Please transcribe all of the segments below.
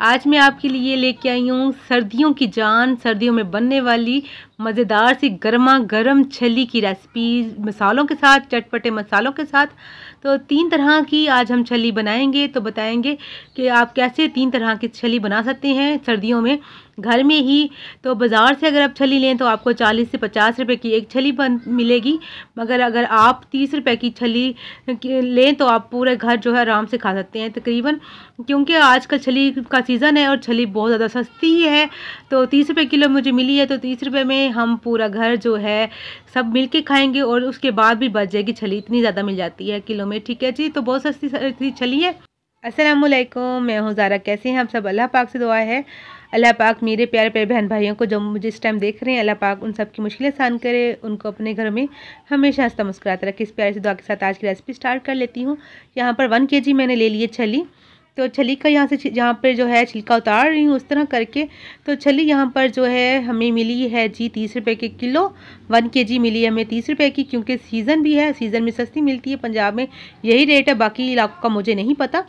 आज मैं आपके लिए लेके आई हूँ सर्दियों की जान, सर्दियों में बनने वाली मज़ेदार सी गर्मा गर्म छली की रेसिपी, मसालों के साथ, चटपटे मसालों के साथ। तो 3 तरह की आज हम छली बनाएंगे, तो बताएंगे कि आप कैसे 3 तरह की छली बना सकते हैं सर्दियों में घर में ही। तो बाज़ार से अगर आप छली लें तो आपको 40 से 50 रुपए की एक छली मिलेगी, मगर अगर आप 30 रुपए की छली लें तो आप पूरे घर जो है आराम से खा सकते हैं तकरीबन, क्योंकि आजकल छली का सीज़न है और छली बहुत ज़्यादा सस्ती ही है। तो 30 रुपए किलो मुझे मिली है, तो 30 रुपए में हम पूरा घर जो है सब मिल के खाएँगे और उसके बाद भी बच जाएगी छली, इतनी ज़्यादा मिल जाती है किलो में। ठीक है जी, तो बहुत सस्ती छली है। अस्सलामुअलैकुम, मैं हूँ ज़ारा। कैसे हैं आप सब? अल्लाह पाक से दुआ है अल्लाह पाक मेरे प्यारे प्यारे बहन भाइयों को जो मुझे इस टाइम देख रहे हैं, अल्लाह पाक उन सब की मुश्किलें आसान करे, उनको अपने घर में हमेशा हंसता मुस्कुराता रखे। इस प्यारे से दुआ के साथ आज की रेसिपी स्टार्ट कर लेती हूँ। यहाँ पर 1 kg मैंने ले लिए छली। तो छली का यहाँ से जहाँ पर जो है छिलका उतार रही हूँ उस तरह करके। तो छली यहाँ पर जो है हमें मिली है जी 30 रुपए के किलो। 1 kg मिली है हमें 30 रुपए की, क्योंकि सीज़न भी है, सीज़न में सस्ती मिलती है। पंजाब में यही रेट है, बाकी इलाकों का मुझे नहीं पता।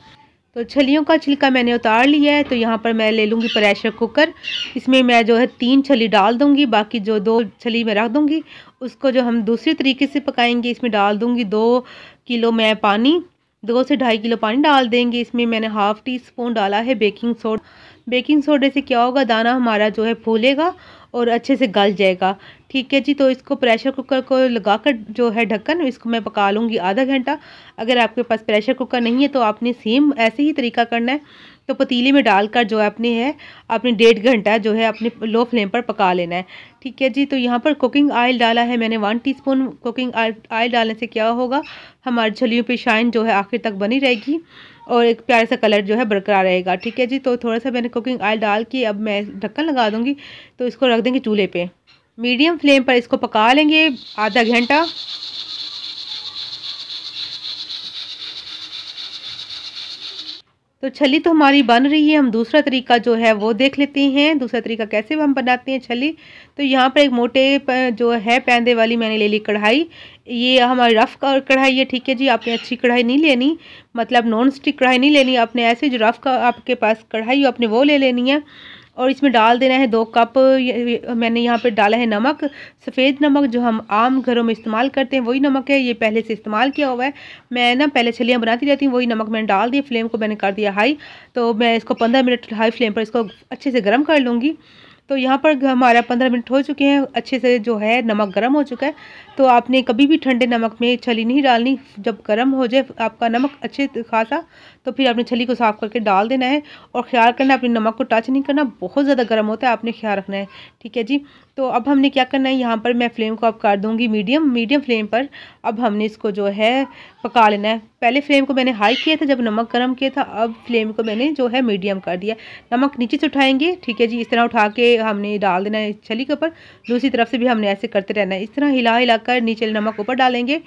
तो छलियों का छिलका मैंने उतार लिया है। तो यहाँ पर मैं ले लूँगी प्रेशर कुकर। इसमें मैं जो है 3 छली डाल दूँगी, बाकी जो 2 छली मैं रख दूँगी। उसको जो हम दूसरे तरीके से पकाएंगे, इसमें डाल दूँगी 2 किलो मैं पानी, 2 से 2.5 किलो पानी डाल देंगे। इसमें मैंने ½ टीस्पून डाला है बेकिंग सोडा। बेकिंग सोडे से क्या होगा, दाना हमारा जो है फूलेगा और अच्छे से गल जाएगा। ठीक है जी, तो इसको प्रेशर कुकर को लगाकर जो है ढक्कन, इसको मैं पका लूँगी आधा घंटा। अगर आपके पास प्रेशर कुकर नहीं है तो आपने सेम ऐसे ही तरीका करना है। तो पतीले में डालकर जो है आपने 1.5 घंटा जो है अपने लो फ्लेम पर पका लेना है। ठीक है जी, तो यहाँ पर कुकिंग ऑयल डाला है मैंने 1 टीस्पून। कुकिंग ऑयल डालने से क्या होगा, हमारी छलियों पे शाइन जो है आखिर तक बनी रहेगी और एक प्यारा सा कलर जो है बरकरार रहेगा। ठीक है जी, तो थोड़ा सा मैंने कुकिंग ऑयल डाल के अब मैं ढक्कन लगा दूँगी। तो इसको रख देंगे चूल्हे पे, मीडियम फ्लेम पर इसको पका लेंगे आधा घंटा। तो छली तो हमारी बन रही है, हम दूसरा तरीका जो है वो देख लेते हैं। दूसरा तरीका कैसे हम बनाते हैं छली। तो यहाँ पर एक मोटे जो है पैंदे वाली मैंने ले ली कढ़ाई। ये हमारी रफ़ कढ़ाई है। ठीक है जी, आपने अच्छी कढ़ाई नहीं लेनी, मतलब नॉन स्टिक कढ़ाई नहीं लेनी, आपने ऐसे जो रफ़ का आपके पास कढ़ाई हो आपने वो ले लेनी है। और इसमें डाल देना है 2 कप। मैंने यहाँ पे डाला है नमक, सफ़ेद नमक जो हम आम घरों में इस्तेमाल करते हैं वही नमक है, ये पहले से इस्तेमाल किया हुआ है। मैं ना पहले छलियाँ बनाती रहती हूँ, वही नमक मैंने डाल दिया। फ्लेम को मैंने कर दिया हाई। तो मैं इसको 15 मिनट हाई फ्लेम पर इसको अच्छे से गर्म कर लूँगी। तो यहाँ पर हमारा 15 मिनट हो चुके हैं, अच्छे से जो है नमक गर्म हो चुका है। तो आपने कभी भी ठंडे नमक में छली नहीं डालनी, जब गर्म हो जाए आपका नमक अच्छे खासा, तो फिर आपने छली को साफ़ करके डाल देना है। और ख्याल करना अपने नमक को टच नहीं करना, बहुत ज़्यादा गर्म होता है, आपने ख्याल रखना है। ठीक है जी, तो अब हमने क्या करना है, यहाँ पर मैं फ्लेम को अब कर दूँगी मीडियम फ्लेम पर। अब हमने इसको जो है पका लेना है। पहले फ्लेम को मैंने हाई किया था जब नमक गर्म किया था, अब फ्लेम को मैंने जो है मीडियम कर दिया। नमक नीचे से उठाएंगे, ठीक है जी, इस तरह उठा के हमने डाल देना है छली के ऊपर। दूसरी तरफ से भी हमने ऐसे करते रहना है, इस तरह हिला हिलाकर नीचे नमक ऊपर डालेंगे।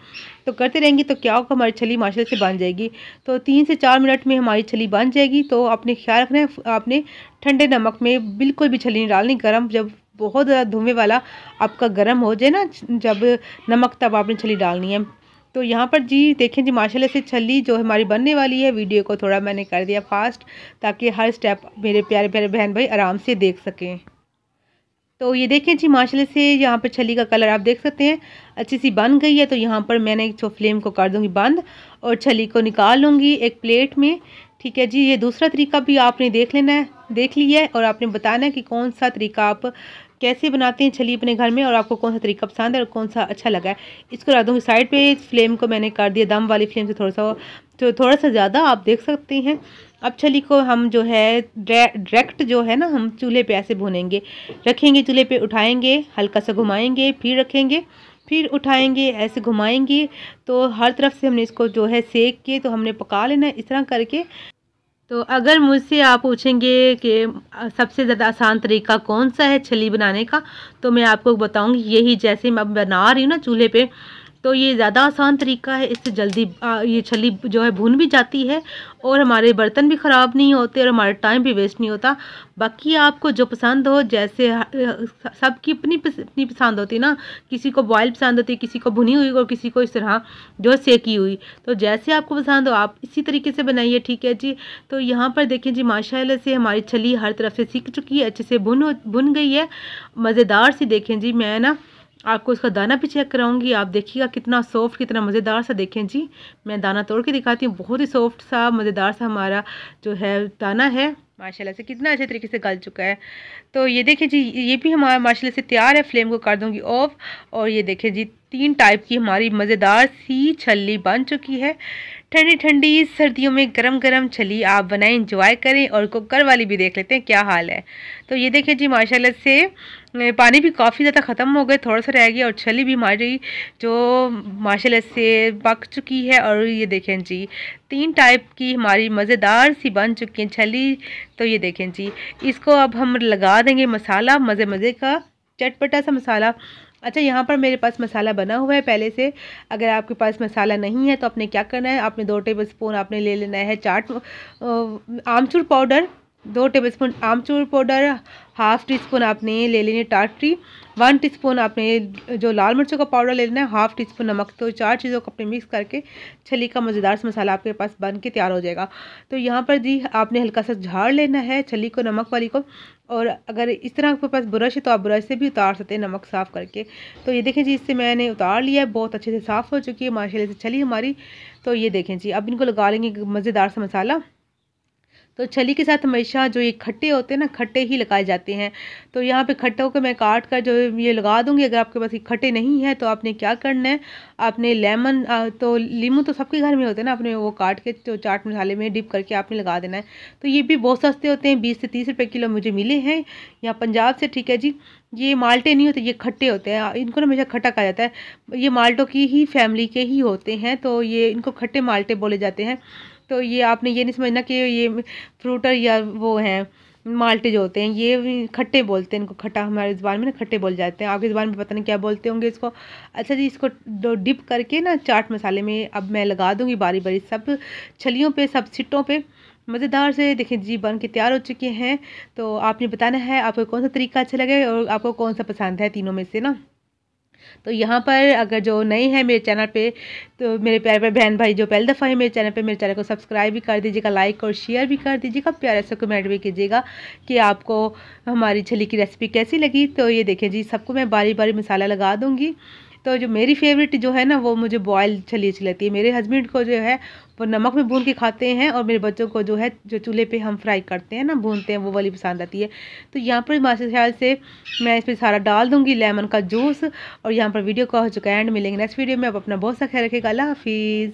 तो करते रहेंगे तो क्या होगा, हमारी छली माशाल्लाह से बन जाएगी। तो 3 से 4 मिनट में हमारी छली बन जाएगी। तो आपने ख्याल रखना है, आपने ठंडे नमक में बिल्कुल भी छली नहीं डालनी। गर्म जब बहुत ज़्यादा धुएँ वाला आपका गर्म हो जाए ना जब नमक, तब आपने छली डालनी है। तो यहाँ पर जी देखें जी, माशाल्लाह से छली जो हमारी बनने वाली है। वीडियो को थोड़ा मैंने कर दिया फास्ट, ताकि हर स्टेप मेरे प्यारे प्यारे बहन भाई आराम से देख सकें। तो ये देखें जी, माशाल्लाह से यहाँ पर छली का कलर आप देख सकते हैं अच्छी सी बन गई है। तो यहाँ पर मैंने जो फ्लेम को कर दूँगी बंद और छली को निकाल लूँगी एक प्लेट में। ठीक है जी, ये दूसरा तरीका भी आपने देख लेना है, देख लिया है, और आपने बताना है कि कौन सा तरीका आप कैसे बनाते हैं छली अपने घर में और आपको कौन सा तरीका पसंद है और कौन सा अच्छा लगा है। इसको रख दूँगी साइड पे। फ्लेम को मैंने कर दिया दम वाली फ्लेम से थोड़ा सा ज़्यादा, आप देख सकते हैं। अब छली को हम जो है डायरेक्ट जो है ना हम चूल्हे पे ऐसे भूनेंगे, रखेंगे चूल्हे पे, उठाएंगे, हल्का सा घुमाएंगे, फिर रखेंगे, फिर उठाएंगे, ऐसे घुमाएंगे। तो हर तरफ से हमने इसको जो है सेक के तो हमने पका लेना है इस तरह करके। तो अगर मुझसे आप पूछेंगे कि सबसे ज़्यादा आसान तरीका कौन सा है छली बनाने का, तो मैं आपको बताऊंगी यही, जैसे मैं बना रही हूँ ना चूल्हे पे। तो ये ज़्यादा आसान तरीका है, इससे जल्दी ये छली जो है भून भी जाती है और हमारे बर्तन भी ख़राब नहीं होते और हमारा टाइम भी वेस्ट नहीं होता। बाकी आपको जो पसंद हो, जैसे सबकी अपनी अपनी पसंद होती है ना, किसी को बॉयल पसंद होती है, किसी को भुनी हुई और किसी को इस तरह जो है सेकी हुई। तो जैसे आपको पसंद हो आप इसी तरीके से बनाइए, ठीक है जी। तो यहाँ पर देखें जी माशाल्लाह से हमारी छली हर तरफ से सीख चुकी है, अच्छे से भुन गई है, मज़ेदार सी। देखें जी मैं ना आपको इसका दाना भी चेक कराऊंगी, आप देखिएगा कितना सॉफ्ट, कितना मज़ेदार सा। देखें जी मैं दाना तोड़ के दिखाती हूँ, बहुत ही सॉफ्ट सा मज़ेदार सा हमारा जो है दाना है, माशाल्लाह से कितना अच्छे तरीके से गल चुका है। तो ये देखिए जी ये भी हमारा माशाल्लाह से तैयार है। फ्लेम को कर दूंगी ऑफ और ये देखिए जी 3 टाइप की हमारी मज़ेदार सी छली बन चुकी है। ठंडी ठंडी सर्दियों में गरम गरम छली आप बनाएं, इंजॉय करें। और कुकर वाली भी देख लेते हैं क्या हाल है। तो ये देखिए जी माशाल्लाह से पानी भी काफ़ी ज़्यादा ख़त्म हो गए, थोड़ा सा रह गया और छली भी हमारी जो माशाल्लाह से पक चुकी है। और ये देखें जी 3 टाइप की हमारी मज़ेदार सी बन चुकी है छली। तो ये देखें जी इसको अब हम लगा देंगे मसाला, मज़े मज़े का चटपटा सा मसाला। अच्छा यहाँ पर मेरे पास मसाला बना हुआ है पहले से। अगर आपके पास मसाला नहीं है तो आपने क्या करना है, आपने 2 टेबल स्पून आपने ले लेना है आमचूर पाउडर, 2 टेबल स्पून आमचूर पाउडर, हाफ़ टी स्पून आपने ले लेनी टाटरी, 1 टीस्पून आपने जो लाल मिर्चों का पाउडर ले लेना है, हाफ़ टी स्पून नमक। तो 4 चीज़ों को अपने मिक्स करके छली का मज़ेदार सा मसाला आपके पास बन के तैयार हो जाएगा। तो यहाँ पर जी आपने हल्का सा झाड़ लेना है छली को, नमक वाली को। और अगर इस तरह आपके पास ब्रश है तो आप ब्रश से भी उतार सकते हैं नमक साफ़ करके। तो ये देखें जी इससे मैंने उतार लिया है, बहुत अच्छे से साफ़ हो चुकी है माशाल्लाह से छली हमारी। तो ये देखें जी अब इनको लगा लेंगे मज़ेदार सा मसाला। तो छली के साथ हमेशा जो ये खट्टे होते हैं ना, खट्टे ही लगाए जाते हैं। तो यहाँ पे खट्टों को मैं काट कर जो ये लगा दूँगी। अगर आपके पास ये खट्टे नहीं है तो आपने क्या करना है, आपने लेमन तो नींबू तो सबके घर में होते हैं ना, आपने वो काट के जो चाट मसाले में डिप करके आपने लगा देना है। तो ये भी बहुत सस्ते होते हैं, 20 से 30 रुपये किलो मुझे मिले हैं यहाँ पंजाब से, ठीक है जी। ये माल्टे नहीं होते, ये खट्टे होते हैं, इनको ना हमेशा खट्टा कहा जाता है। ये माल्टों की ही फैमिली के ही होते हैं, तो ये इनको खट्टे माल्टे बोले जाते हैं। तो ये आपने ये नहीं समझना कि ये फ्रूटर या वो हैं माल्टे जो होते हैं ये खट्टे बोलते हैं इनको। खट्टा हमारे ज़बान में ना खट्टे बोल जाते हैं, आपकी ज़बान में पता नहीं क्या बोलते होंगे इसको। अच्छा जी इसको डिप करके ना चाट मसाले में अब मैं लगा दूँगी बारी बारी सब छलियों पे, सब सिट्टों पे। मज़ेदार से देखिए जी बन के तैयार हो चुके हैं। तो आपने बताना है आपको कौन सा तरीका अच्छा लगे और आपको कौन सा पसंद है तीनों में से ना। तो यहाँ पर अगर जो नए हैं मेरे चैनल पे, तो मेरे प्यारे बहन भाई जो पहली दफ़ा है मेरे चैनल को सब्सक्राइब भी कर दीजिएगा, लाइक और शेयर भी कर दीजिएगा, प्यारे से कमेंट भी कीजिएगा कि आपको हमारी छली की रेसिपी कैसी लगी। तो ये देखें जी सबको मैं बारी बारी मसाला लगा दूँगी। तो जो मेरी फेवरेट जो है ना वो मुझे बॉयल छली अच्छी लगती है। मेरे हस्बैंड को जो है वो नमक में भून के खाते हैं और मेरे बच्चों को जो है जो चूल्हे पे हम फ्राई करते हैं ना, भूनते हैं, वो वाली पसंद आती है। तो यहाँ पर माशाल्लाह से मैं इस पर सारा डाल दूँगी लेमन का जूस। और यहाँ पर वीडियो का हो चुका है एंड, मिलेंगे नेक्स्ट वीडियो में। अब अपना बहुत सा ख्याल रखिएगा, अल्लाह हाफिज़।